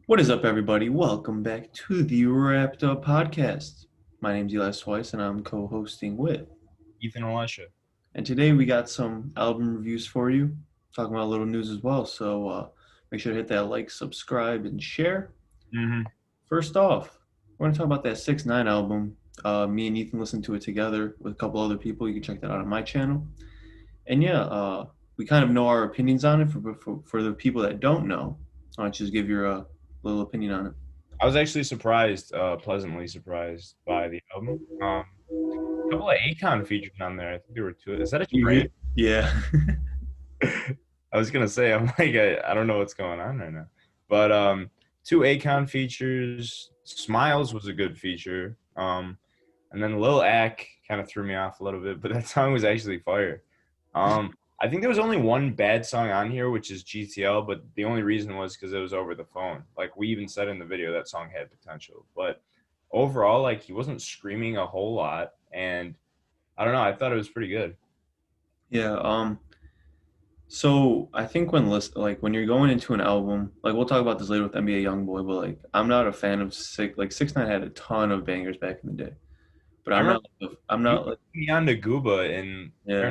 What is up, everybody? Welcome back to the Wrapped Up Podcast. My name's IcySweiss, and I'm co-hosting with. Ethan Elisha. And today we got some album reviews for you, talking about a little news as well. So make sure to hit that like, subscribe, and share. Mm-hmm. First off, we're gonna talk about that 6ix9ine album. Me and Ethan listened to it together with a couple other people. You can check that out on my channel. And yeah, we kind of know our opinions on it. For the people that don't know, why don't you just give your little opinion on it? I was actually surprised, pleasantly surprised by the album. A couple of Akon features on there. I think there were two. Is that a train? Yeah. I was gonna say, I'm like, I don't know what's going on right now. But two Akon features. Smiles was a good feature. And then Lil Ak kind of threw me off a little bit, but that song was actually fire. I think there was only one bad song on here, which is GTL, but the only reason was because it was over the phone. Like we even said in the video, that song had potential. But overall, like he wasn't screaming a whole lot, and I don't know. I thought it was pretty good. Yeah. So I think when you're going into an album, like we'll talk about this later with NBA YoungBoy, but like I'm not a fan of 6ix9ine had a ton of bangers back in the day, but I remember I'm you not put like me on to Gooba and or yeah.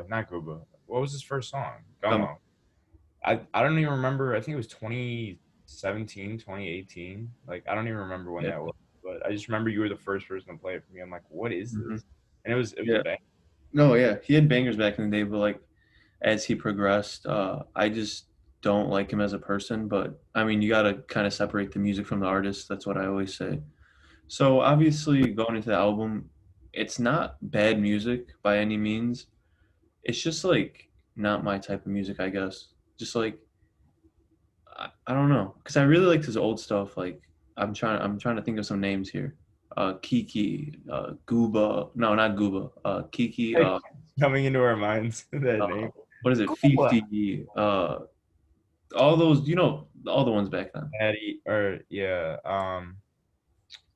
not Gooba. What was his first song? Come Gummo. I don't even remember. I think it was 2017, 2018. Like I don't even remember when yeah. that was, but I just remember you were the first person to play it for me. I'm like, what is Hmm. this? And it was a Yeah. bang. No, yeah. He had bangers back in the day, but like as he progressed, I just don't like him as a person. But I mean, you gotta kind of separate the music from the artist. That's what I always say. So obviously, going into the album, it's not bad music by any means. It's just like not my type of music, I guess. Just like I don't know, because I really liked his old stuff. Like I'm trying to think of some names here. Kiki, Gooba, no, not Gooba. Kiki, Coming into our minds that uh, name. what is it? Cool. Fifi, all those, all the ones back then. Patty or yeah,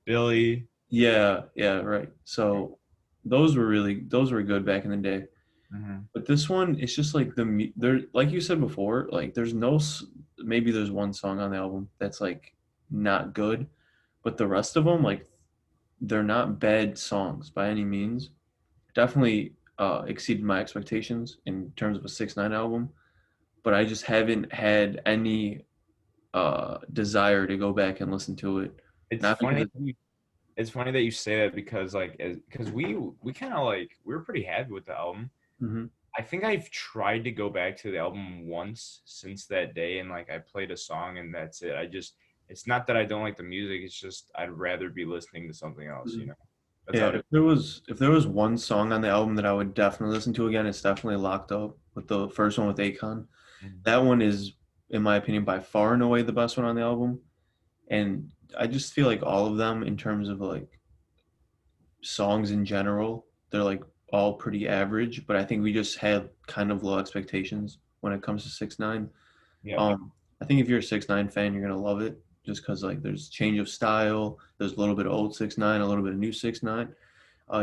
Billy. Yeah, yeah, right. So those were good back in the day. Hmm. But this one, it's just like there, like you said before, like there's maybe there's one song on the album that's like not good, but the rest of them, like they're not bad songs by any means. Definitely exceeded my expectations in terms of a 6ix9ine album, but I just haven't had any desire to go back and listen to it. It's Not funny. because It's funny that you say that because like because we kind of like we were pretty happy with the album. hmm I think I've tried to go back to the album once since that day, and like I played a song and that's it. It's not that I don't like the music. It's just I'd rather be listening to something else. That's Yeah, how it is. if there was one song on the album that I would definitely listen to again, it's definitely Locked Up with the first one with Akon. Mhm. That one is, in my opinion, by far and away the best one on the album. And I just feel like all of them, in terms of like songs in general, they're like all pretty average. But I think we just had kind of low expectations when it comes to 6ix9ine. Yeah. I think if you're a 6ix9ine fan, you're gonna love it just because like there's change of style. There's a little bit of old 6ix9ine, a little bit of new 6ix9ine.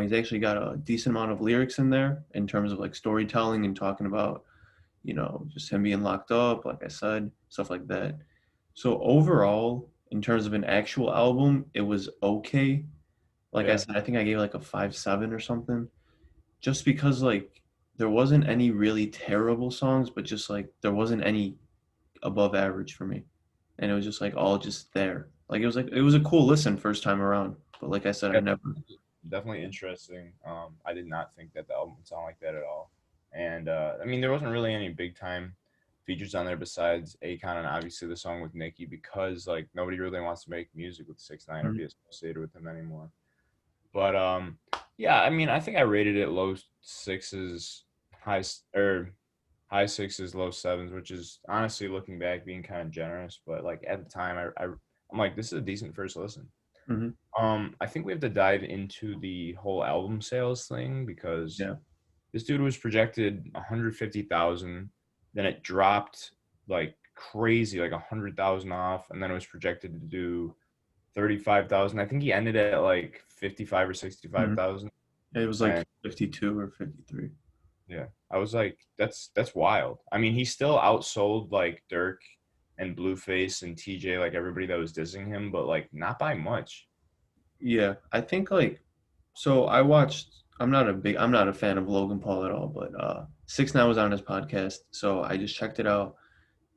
He's actually got a decent amount of lyrics in there in terms of like storytelling and talking about, just him being locked up, like I said, stuff like that. So overall, in terms of an actual album, it was okay. Like I Yeah. said, I think I gave like a 5.7 or something, just because like there wasn't any really terrible songs, but just like there wasn't any above average for me, and it was just like all just there. Like it was a cool listen first time around, but like I said, I Yeah, never. definitely interesting. I did not think that the album would sound like that at all. And I mean, there wasn't really any big time features on there besides Akon and obviously the song with Nicki because like nobody really wants to make music with 6ix9ine or Mhm. be associated with him anymore. But yeah, I mean, I think I rated it low sixes, or high sixes, low sevens, which is honestly looking back being kind of generous. But like at the time, I'm like, this is a decent first listen. Mhm. I think we have to dive into the whole album sales thing because Yeah. this dude was projected 150,000, then it dropped like crazy, like 100,000 off, and then it was projected to do 35,000. I think he ended at like 55 or Mhm. 65,000, It was like and 52 or 53. yeah, I was like, that's wild. I mean, he still outsold like Dirk and Blueface and TJ, like everybody that was dissing him, but like not by much. Yeah, I think like so I watched I'm not a fan of Logan Paul at all, but 6ix9ine was on his podcast, so I just checked it out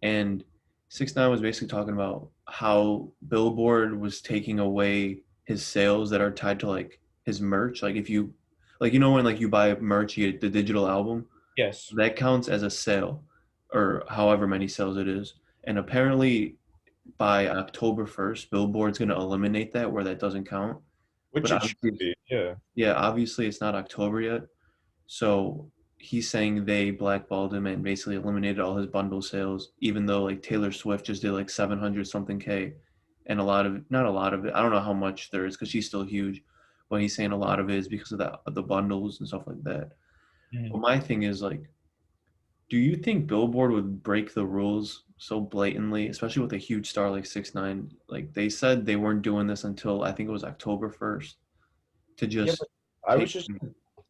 and 6ix9ine was basically talking about how Billboard was taking away his sales that are tied to like his merch. Like if you like you know when like you buy merch, you get the digital album, Yes. that counts as a sale or however many sales it is. And apparently by October 1st, Billboard's going to eliminate that where that doesn't count. But Which it should obviously, be. Yeah. yeah, obviously it's not October yet. So he's saying they blackballed him and basically eliminated all his bundle sales, even though like Taylor Swift just did like 700 something K. And a lot of it, not a lot of it, I don't know how much there is because she's still huge, but he's saying a lot of it is because of the bundles and stuff like that. Mhm. But my thing is like, do you think Billboard would break the rules so blatantly, especially with a huge star like 6ix9ine? Like they said they weren't doing this until I think it was October 1st to Yeah, just but I was take. just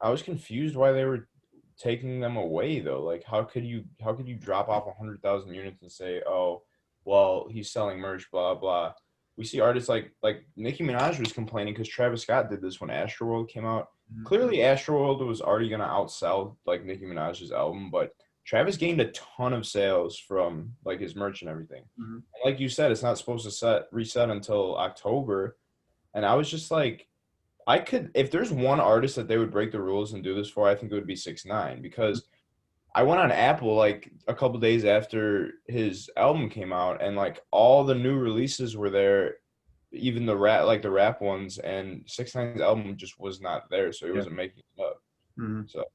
I was confused why they were taking them away though. Like how could you drop off 100,000 units and say, oh, well, he's selling merch, blah blah. We see artists like Nicki Minaj was complaining because Travis Scott did this when Astroworld came out. Clearly, Astroworld was already gonna outsell like Nicki Minaj's album, but Travis gained a ton of sales from like his merch and everything. Mhm. Like you said, it's not supposed to reset until October, and I was just like, I could, if there's one artist that they would break the rules and do this for, I think it would be 6ix9ine because I went on Apple like a couple days after his album came out and like all the new releases were there, even the rap ones, and 6ix9ine's album just was not there, so he Yeah. wasn't making it up. Mhm. So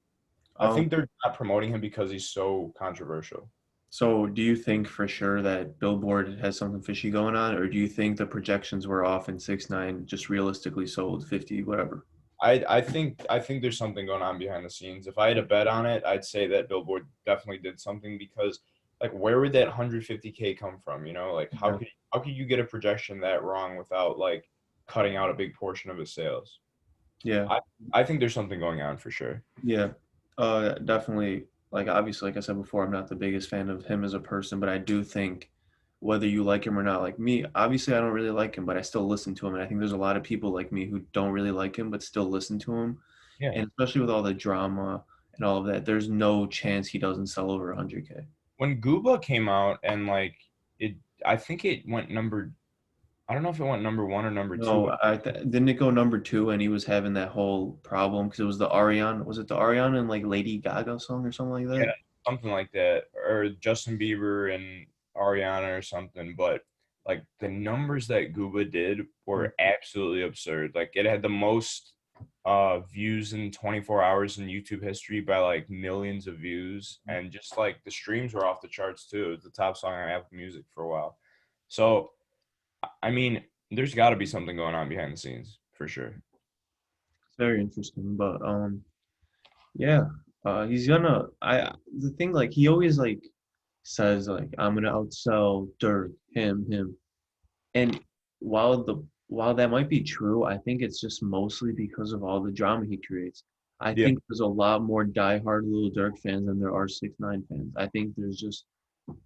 I Um, think they're not promoting him because he's so controversial. so do you think for sure that Billboard has something fishy going on, or do you think the projections were off and 6ix9ine just realistically sold 50, whatever? I think there's something going on behind the scenes. If I had a bet on it, I'd say that Billboard definitely did something because like where would that 150K come from? Like Yeah. how could you get a projection that wrong without like cutting out a big portion of his sales? Yeah. I I think there's something going on for sure. Yeah. Definitely. Like obviously, like I said before, I'm not the biggest fan of him as a person, but I do think whether you like him or not, like me, obviously I don't really like him, but I still listen to him. And I think there's a lot of people like me who don't really like him, but still listen to him. Yeah. And especially with all the drama and all of that, there's no chance he doesn't sell over 100K. When Gooba came out and like it I think it went number I don't know if it went number one or number two. No, didn't it go number two and he was having that whole problem because it was the Ariana, was it the Ariana and like Lady Gaga song or something like Yeah, that? something like that, or Justin Bieber and Ariana or something. But like the numbers that Gooba did Mm, were absolutely absurd. Like it had the most views in 24 hours in YouTube history by like millions of views, mm. and just like the streams were off the charts too. It was the top song on Apple Music for a while. So I mean, there's got to be something going on behind the scenes for sure. It's very interesting, but yeah, he's gonna. I the thing like he always like says like I'm gonna outsell Dirk, him, and while that might be true, I think it's just mostly because of all the drama he creates. I Yeah. think there's a lot more diehard Little Dirk fans than there are 6ix9ine fans. I think there's just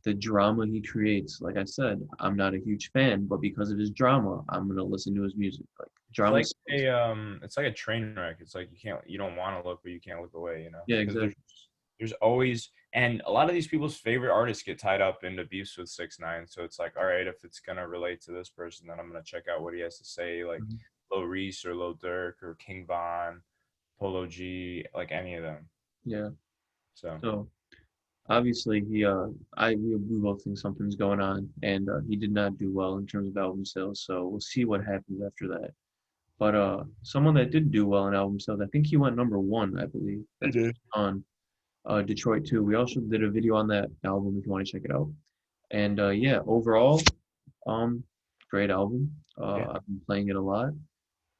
the drama he creates. Like I said, I'm not a huge fan, but because of his drama, I'm gonna listen to his music. Like It's drama like sells. it's like a train wreck. It's like you don't want to look, but you can't look away, Yeah, because exactly. there's always, and a lot of these people's favorite artists get tied up into beefs with 6ix9ine. So it's like, all right, if it's gonna relate to this person, then I'm gonna check out what he has to say, like Mhm. Lil Reese or Lil Durk or King Von, Polo G, like any of them. Yeah. So So obviously we both think something's going on, and he did not do well in terms of album sales. So we'll see what happens after that. But someone that did do well in album sales, I think he went number one, I believe. it That's is. on Detroit too. We also did a video on that album if you want to check it out. And yeah, overall, um, great album. Yeah. I've been playing it a lot,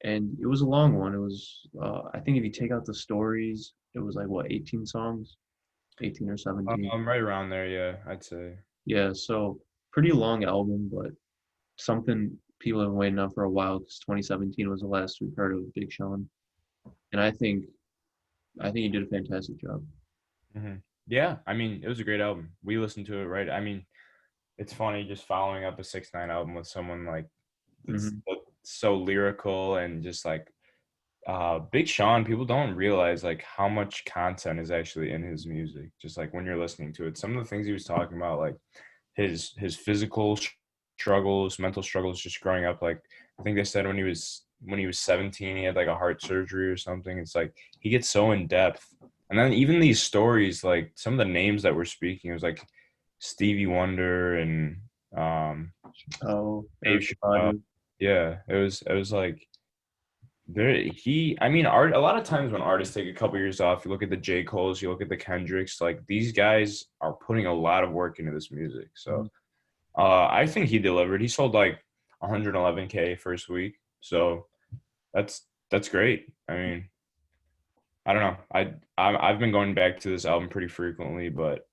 and it was a long one. It was I think if you take out the stories, it was like what 18 songs, 18 or 17. I'm right around there. Yeah, I'd say. Yeah, so pretty long album, but something people have been waiting on for a while because 2017 was the last we've heard of Big Sean, and I think he did a fantastic job. Yeah, I mean, it was a great album. We listened to it, right? I mean, it's funny just following up a 6ix9ine album with someone like that's Hmm. so lyrical and just like Big Sean. People don't realize like how much content is actually in his music. Just like when you're listening to it, some of the things he was talking about, like his physical struggles, mental struggles, just growing up. Like I think they said when he was 17, he had like a heart surgery or something. It's like he gets so in depth, and then even these stories, like some of the names that we're speaking, it was like Stevie Wonder and um, Oh, Dave Erica Chappelle. Badu. Yeah, it was like there he I mean art a lot of times when artists take a couple years off, you look at the J. Cole's, you look at the Kendricks, like these guys are putting a lot of work into this music. So Mhm. I think he delivered. He sold like 111K first week. So that's great. I mean, I don't know. I've been going back to this album pretty frequently, but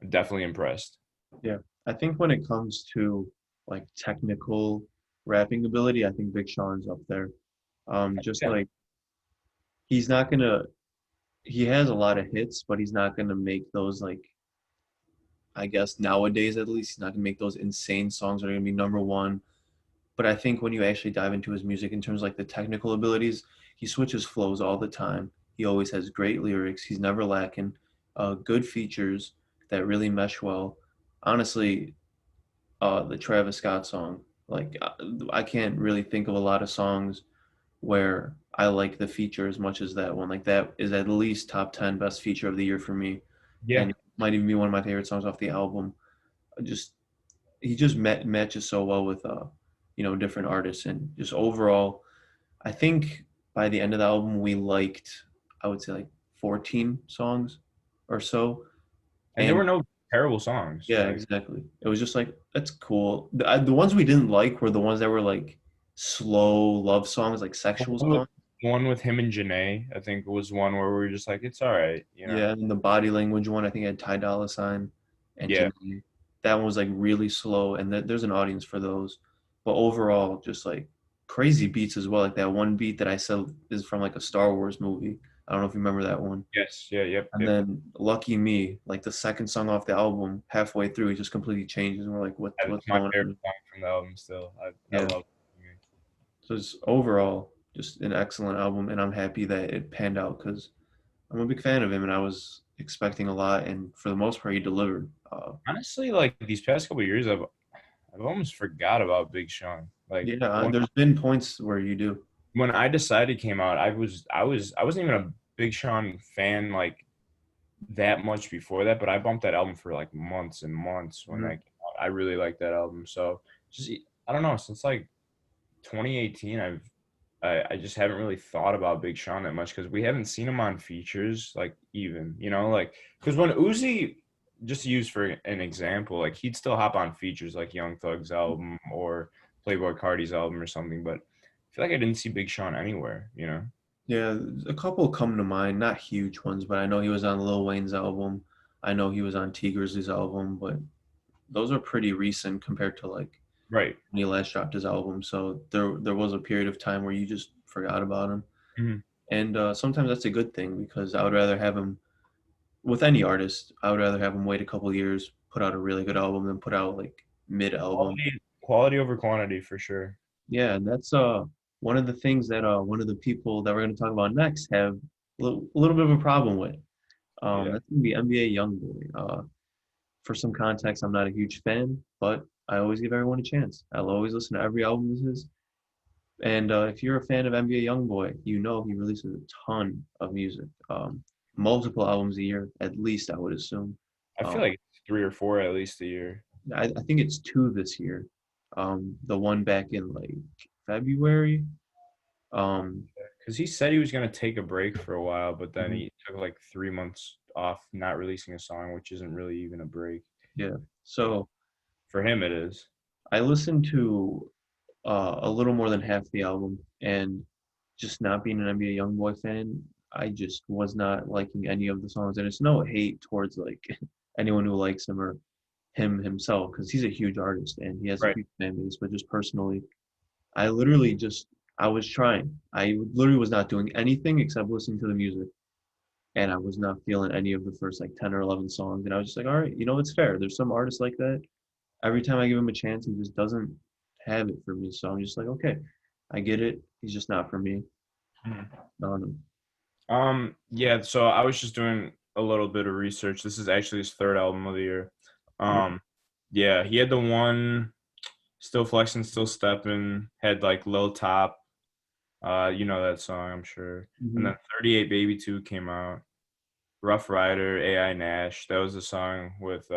definitely impressed. Yeah, I think when it comes to like technical rapping ability, I think Big Sean's up there. Just Yeah. like he's not gonna, he has a lot of hits, but he's not gonna make those like, I guess nowadays at least, he's not gonna make those insane songs that are gonna be number one. But I think when you actually dive into his music in terms of like the technical abilities, he switches flows all the time. He always has great lyrics. He's never lacking. Good features that really mesh well. Honestly, the Travis Scott song, like I can't really think of a lot of songs where I like the feature as much as that one. Like that is at least top 10 best feature of the year for me, and Yeah. it might even be one of my favorite songs off the album. Just he just matches so well with different artists, and just overall I think by the end of the album we liked, I would say, like 14 songs or so. And there And were no terrible songs. yeah, Like exactly, it was just like that's cool. The ones we didn't like were the ones that were like slow love songs, like sexual one with songs. one with him and Janae, I think was one where we were just like, it's all right, you know. Yeah, and the body language one, I think had Ty Dolla Sign and Yeah. Janae. That one was like really slow, and there's an audience for those. But overall, just like crazy beats as well. Like that one beat that I said is from like a Star Wars movie. I don't know if you remember that one. Yes. Yeah. Yep. And Yep. then Lucky Me, like the second song off the album, halfway through, it just completely changes, and we're like, That's what's my going favorite on? song from the album still. I Yeah. love So it's overall just an excellent album, and I'm happy that it panned out because I'm a big fan of him, and I was expecting a lot, and for the most part, he delivered. honestly, like these past couple of years, I've almost forgot about Big Sean. Like Yeah, when there's been points where you do. when I decided came out, I wasn't even a Big Sean fan like that much before that, but I bumped that album for like months and months when that Mhm. came out. I really liked that album. So just I don't know, since like 2018, I just haven't really thought about Big Sean that much because we haven't seen him on features like even, you know, like because when Uzi, just to use for an example, like he'd still hop on features like Young Thug's album or Playboy Cardi's album or something, but I feel like I didn't see Big Sean anywhere, you know? Yeah, a couple come to mind, not huge ones, but I know he was on Lil Wayne's album. I know he was on T Grizzly's album, but those are pretty recent compared to like Right. when he last dropped his album. So there was a period of time where you just forgot about him, Mhm. and sometimes that's a good thing because I would rather have him with any artist. I would rather have him wait a couple years, put out a really good album, than put out like mid album. Quality over quantity for sure. Yeah, and that's one of the things that one of the people that we're going to talk about next have a little bit of a problem with. Yeah. That's going to be NBA YoungBoy. For some context, I'm not a huge fan, but I always give everyone a chance. I'll always listen to every album of his. And if you're a fan of NBA YoungBoy, you know he releases a ton of music, multiple albums a year, at least I would assume. I feel Um, like it's 3 or 4 at least a year. I think it's two this year. The one back in like February. Um, Because he said he was going to take a break for a while, but then mhm, he took like 3 months off not releasing a song, which isn't really even a break. yeah. But So for him, it is. I listened to a little more than half the album, and just not being an NBA YoungBoy fan, I just was not liking any of the songs. And it's no hate towards like anyone who likes him or him himself, because he's a huge artist and he has a Right. huge fan base. But just personally, I literally just I was trying. I literally was not doing anything except listening to the music, and I was not feeling any of the first like 10 or 11 songs. And I was just like, all right, it's fair. There's some artists like that. every time I give him a chance, he just doesn't have it for me. So I'm just like, okay, I get it. He's just not for me. Mhm. I don't know. Yeah, so I was just doing a little bit of research. This is actually his third album of the year. Um, yeah, he had the one Still Flexing, Still Stepping, had like Lil Top. You know that song, I'm sure. And Mm-hmm. then 38 Baby 2 came out. Rough Rider, AI Nash. That was the song with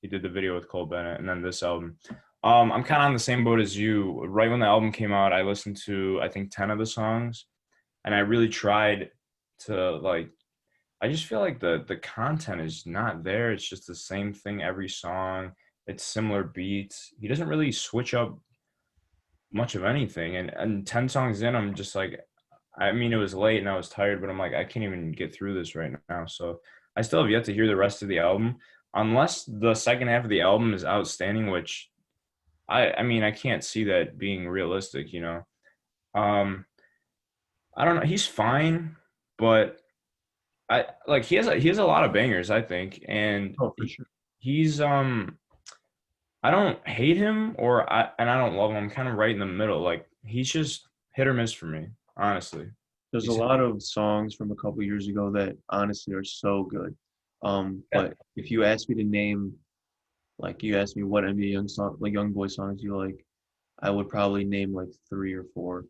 he did the video with Cole Bennett, and then this album. I'm kind of on the same boat as you. Right when the album came out, I listened to I think 10 of the songs, and I really tried to like I just feel like the content is not there. It's just the same thing every song. It's similar beats. He doesn't really switch up much of anything. And 10 songs in, I'm just like, I mean, it was late and I was tired, but I'm like, I can't even get through this right now. So I still have yet to hear the rest of the album, unless the second half of the album is outstanding, which I mean, I can't see that being realistic, you know. I don't know. He's fine, but I like he has a lot of bangers, I think, and Oh, for sure. he's I don't hate him and I don't love him. I'm kind of right in the middle. Like he's just hit or miss for me, honestly. There's a He's lot of songs from a couple years ago that honestly are so good. yeah, But if you ask me to name, like you asked me what NBA Young song, like Young Boy songs you like, I would probably name like three or four,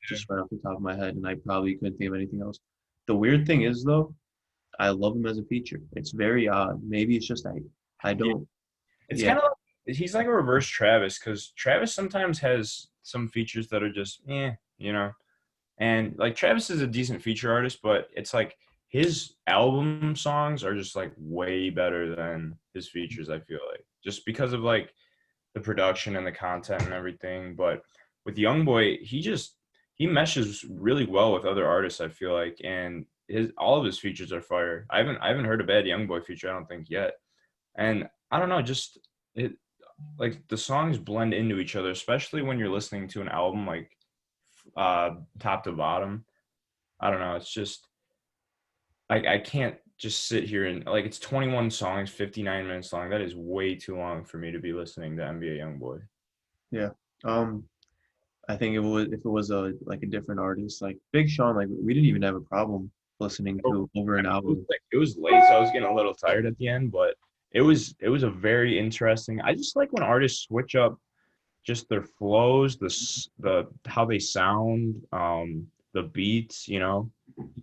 just right off the top of my head, and I probably couldn't think of anything else. The weird thing is though, I love him as a feature. It's very odd. Maybe it's just I yeah. don't, It's yeah, kind of like, he's like a reverse Travis because Travis sometimes has some features that are just you know. And like Travis is a decent feature artist, but it's like his album songs are just like way better than his features, I feel like. Just because of like the production and the content and everything. But with YoungBoy, he meshes really well with other artists, I feel like. And his all of his features are fire. I haven't heard a bad YoungBoy feature, I don't think yet. And I don't know, just it like the songs blend into each other, especially when you're listening to an album like top to bottom. I don't know. It's just I can't just sit here and like it's 21 songs, 59 minutes long. That is way too long for me to be listening to NBA YoungBoy. yeah. Um, I think it would if it was a like a different artist, like Big Sean, like we didn't even have a problem listening Oh, to over an hour. it was late, so I was getting a little tired at the end, but it was a very interesting. I just like when artists switch up just their flows, the how they sound, the beats. You know,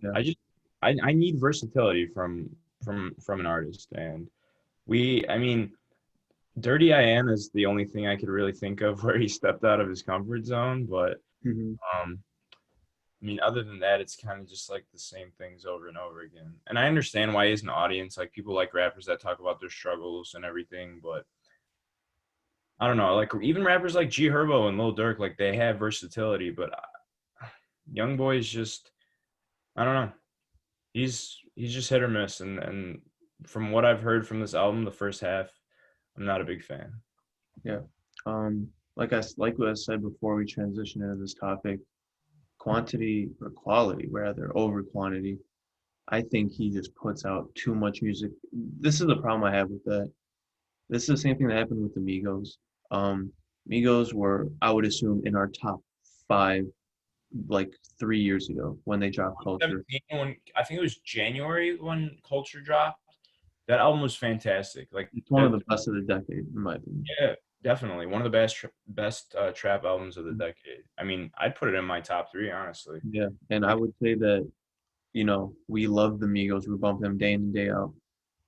Yeah. I just I need versatility from an artist, and I mean, Dirty I Am is the only thing I could really think of where he stepped out of his comfort zone, but Hmm. um, I mean, other than that, it's kind of just like the same things over and over again. And I understand why he's an audience. Like people like rappers that talk about their struggles and everything, but I don't know. Like even rappers like G Herbo and Lil Durk, like they have versatility, but Young Boy is just I don't know. He's just hit or miss, and from what I've heard from this album, the first half, I'm not a big fan. Yeah. Like what I said before we transition into this topic, quantity or quality rather over quantity. I think he just puts out too much music. This is the problem I have with that. This is the same thing that happened with the Migos. Um, Migos were, I would assume, in our top five like 3 years ago when they dropped Culture. 2017, when I think it was January when Culture dropped, that album was fantastic. Like It's one of that, the best of the decade, in my opinion. yeah, definitely one of the best trap albums of the decade. I mean, I'd put it in my top three, honestly. Yeah, and I Like, would say that we love the Migos. We bump them day in and day out.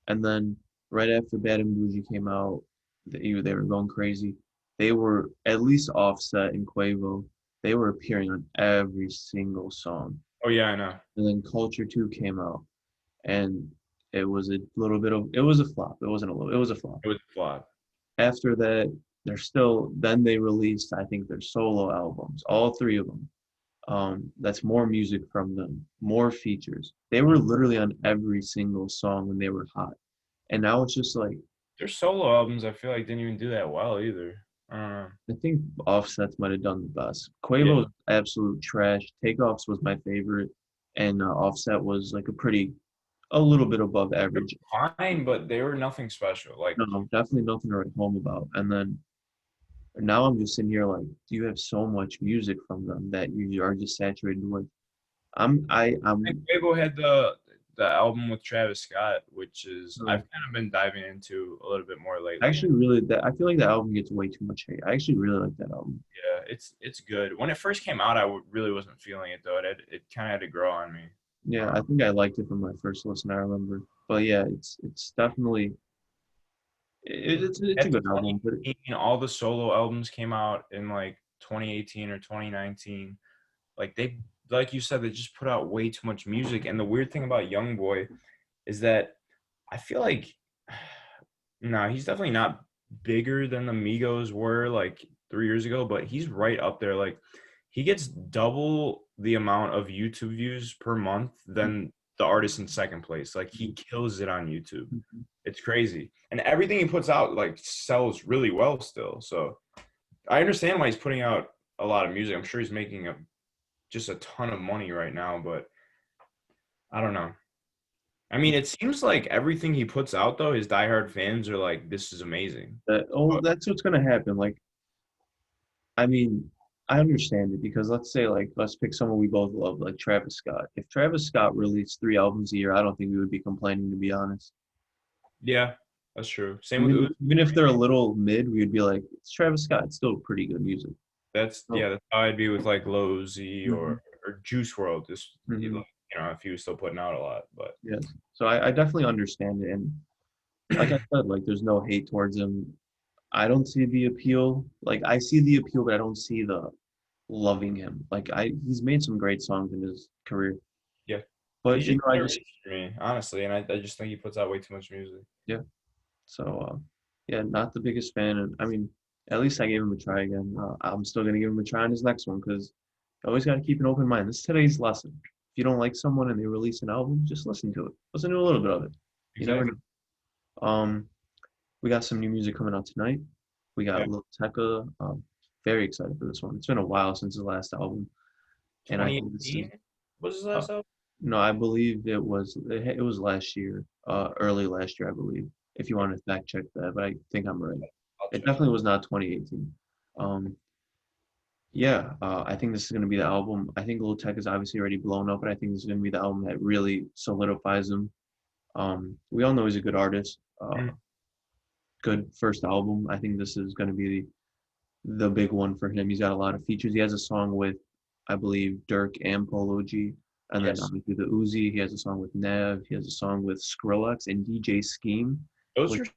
And then right after Bad and Bougie came out, they were going crazy. They were at least Offset and Quavo. They were appearing on every single song. oh yeah, I know. And then Culture 2 came out, and it was a flop. It wasn't a little, it was a flop. It was a flop. After that, then they released, I think, their solo albums, all three of them. That's more music from them, more features. They were literally on every single song when they were hot. And now it's just like, Their solo albums, I feel like didn't even do that well either. Uh, I think Offsets might have done the best. yeah, Quavo's absolute trash. Takeoffs was my favorite, and Offset was like a pretty a little bit above average. Fine, but they were nothing special. Like, No, definitely nothing to write home about. And then now I'm just sitting here like, you have so much music from them that you are just saturated with. I think I'm Quavo had the album with Travis Scott, which is uh, I've kind of been diving into a little bit more I lately. actually really that I feel like the album gets way too much hate. I actually really like that album. Yeah, it's good. When it first came out, really wasn't feeling it though. It kind of had to grow on me. Yeah, I think I liked it from my first listen. I remember, but yeah, it's definitely it's a At good album. But 2018, all the solo albums came out in like 2018 or 2019. Like like you said, they just put out way too much music. And the weird thing about YoungBoy is that I feel like, no, he's definitely not bigger than the Migos were like 3 years ago, but he's right up there. Like he gets double the amount of YouTube views per month than the artist in second place. Like he kills it on YouTube. It's crazy. And everything he puts out like sells really well still. So I understand why he's putting out a lot of music. I'm sure he's making just a ton of money right now, but I don't know. I mean, it seems like everything he puts out though, his diehard fans are like, "This is amazing." But that's what's gonna happen. Like, I mean, I understand it because let's say like let's pick someone we both love, like Travis Scott. If Travis Scott released 3 albums a year, I don't think we would be complaining, to be honest. yeah, that's true. Same with Even Uzi. even if they're a little mid, we would be like, it's Travis Scott. It's still pretty good music. Oh. That's how I'd be with like Lil Uzi Mhm. or Juice World. Just Mhm. if he was still putting out a lot, but Yes. So I definitely understand it, and like I said, like there's no hate towards him. I don't see the appeal. Like I see the appeal, but I don't see the loving him. Like he's made some great songs in his career, yeah, but he's just I just underrated for me, honestly, and I just think he puts out way too much music. yeah. So yeah, not the biggest fan, and I mean, at least I gave him a try again. I'm still gonna give him a try on his next one because you always got to keep an open mind. This is today's lesson. If you don't like someone and they release an album, just listen to it. Listen to a little bit of it. You never Exactly. know. We got some new music coming out tonight. We got Yeah, Lil Tecca. Very excited for this one. It's been a while since his last album, and I think this is 2018 was his uh, last album. no, I believe it was last year, early last year, I believe. If you want to fact check that, but I think I'm right. I'll It check. definitely was not 2018. Um, yeah, I think this is going to be the album. I think Lil Tecca is obviously already blown up, but I think this is going to be the album that really solidifies him. We all know he's a good artist. Mhm. Good first album. I think this is going to be the big one for him. He's got a lot of features. He has a song with, I believe, Dirk and Polo G. And then Yes, obviously the Uzi. He has a song with Nev. He has a song with Skrillex and DJ Scheme. those Which, are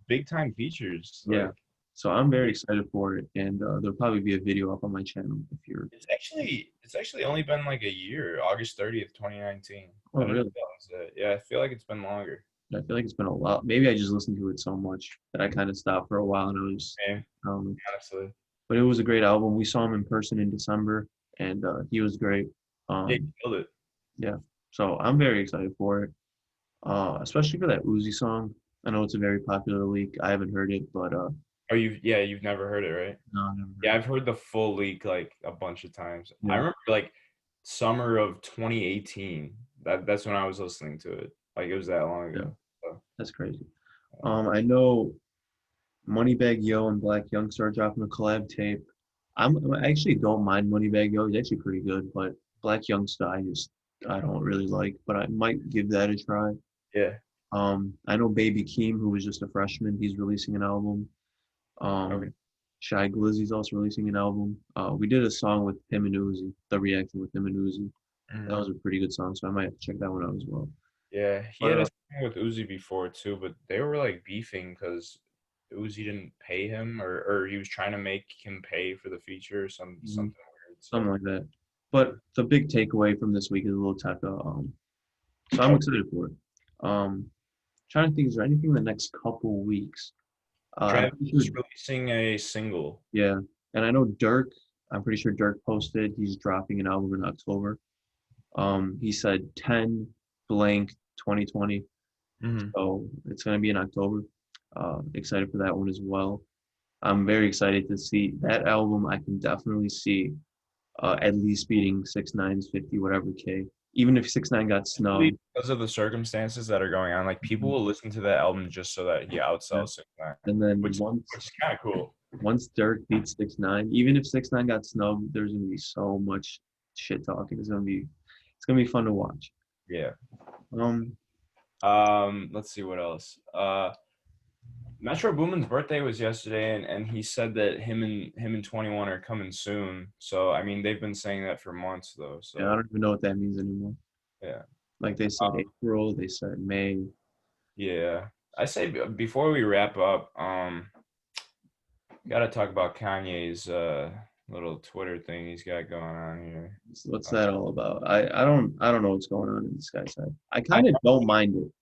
big time features. yeah. Like So I'm very excited for it. And there'll probably be a video up on my channel if you're. it's actually only been like a year, August 30th, 2019. Oh, I didn't really? realize that. Yeah, I feel like it's been longer. I feel like it's been a lot. Maybe I just listened to it so much that I kind of stopped for a while and I was, Man, um, honestly. but it was a great album. We saw him in person in December and he was great. Yeah, Um, killed it. yeah. So I'm very excited for it. Especially for that Uzi song. I know it's a very popular leak. I haven't heard it, but Oh, you've never heard it, right? no, I never Yeah, heard I've heard the full leak like a bunch of times. it. I Yeah, remember like summer of 2018. That's when I was listening to it. Like it was that long yeah, ago. So, that's crazy. I know Moneybag Yo and Black Youngster are dropping a collab tape. I actually don't mind Moneybag Yo. He's actually pretty good, but Black Youngster I don't really like, but I might give that a try. yeah. I know Baby Keem, who was just a freshman, he's releasing an album. Okay. Um, Shy Glizzy's also releasing an album. We did a song with him and Uzi, the reaction with him and Uzi. That Mhm. was a pretty good song, so I might have to check that one out as well. Yeah, he But had a song with Uzi before too, but they were like beefing because Uzi didn't pay him or he was trying to make him pay for the feature or mhm, something weird. something So like that. But the big takeaway from this week is a little Tekka. So I'm oh, excited for it. Trying to think, is there anything in the next couple weeks? I'm Travis pretty sure, is releasing a single. yeah. And I know Dirk. I'm pretty sure Dirk posted he's dropping an album in October. He said 10 blank 2020. Hmm. So it's gonna be in October. Excited for that one as well. I'm very excited to see that album. I can definitely see at least beating 6ix9ine's 50 whatever K. even if 6ix9ine got snubbed. Because of the circumstances that are going on, like people will listen to that album just so that he Yeah. outsells 6ix9ine, And then which is kind of cool. once Dirk beats 6ix9ine, even if 6ix9ine got snubbed, there's gonna be so much shit talking. It's gonna be fun to watch. Yeah. Um, Let's see what else. Metro Boomin's birthday was yesterday, and he said that him and 21 are coming soon. So I mean, they've been saying that for months though. yeah, I So don't even know what that means anymore. yeah, Like they said April, they said May. yeah. I say before we wrap up, gotta talk about Kanye's little Twitter thing he's got going on here. What's that all about? I don't know what's going on in this guy's head. I I kind of don't mind it.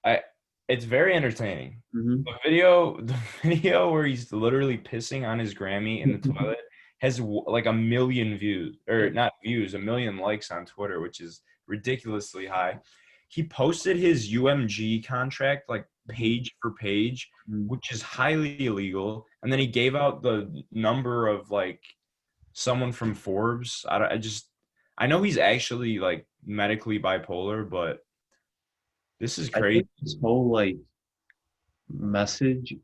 I it's very entertaining. Hmm. The video where he's literally pissing on his Grammy in the toilet has like a million views, or not views, a million likes on Twitter, which is ridiculously high. He posted his UMG contract like page for page, which is highly illegal, and then he gave out the number of like someone from Forbes. I know he's actually like medically bipolar, but this is I crazy. think his whole like message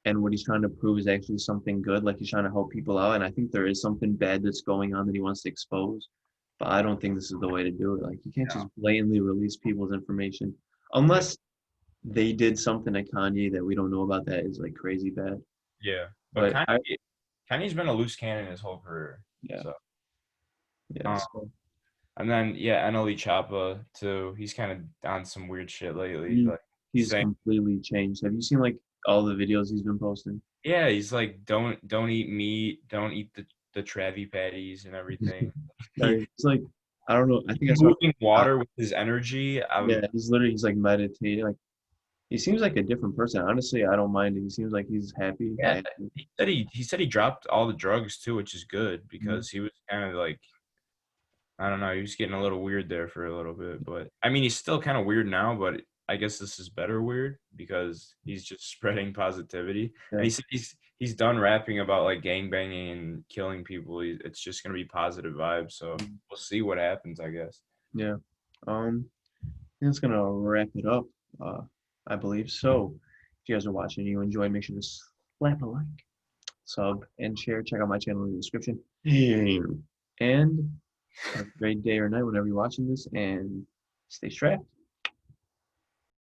and what he's trying to prove is actually something good. Like he's trying to help people out, and I think there is something bad that's going on that he wants to expose. But I don't think this is the way to do it. Like you can't just blatantly release people's information unless they did something to Kanye that we don't know about that is like crazy bad. Yeah, but But Kanye's been a loose cannon his whole career. yeah, So, yeah. um, So and then yeah, NLE Choppa too. He's kind of on some weird shit lately. he, Like he's saying, completely changed. Have you seen like all the videos he's been posting? yeah, he's like, don't eat meat, don't eat the Travi patties and everything. He It's like I don't know. I think I saw. moving water with his energy. Yeah, he's like meditating. Like he seems like a different person. Honestly, I don't mind it. He seems like he's happy. Yeah, he said he dropped all the drugs too, which is good Mhm. because he was kind of like, I don't know, he was getting a little weird there for a little bit. But I mean, he's still kind of weird now, but I guess this is better weird because he's just spreading positivity. And Yeah. he said he's done rapping about like gang banging and killing people. It's just gonna be positive vibes. So Mhm. we'll see what happens, I guess. Yeah. That's gonna wrap it up. Uh, I believe so. If you guys are watching, and you enjoy, make sure to slap a like, sub, and share. Check out my channel in the description. And have a great day or night whenever you're watching this, and stay strapped.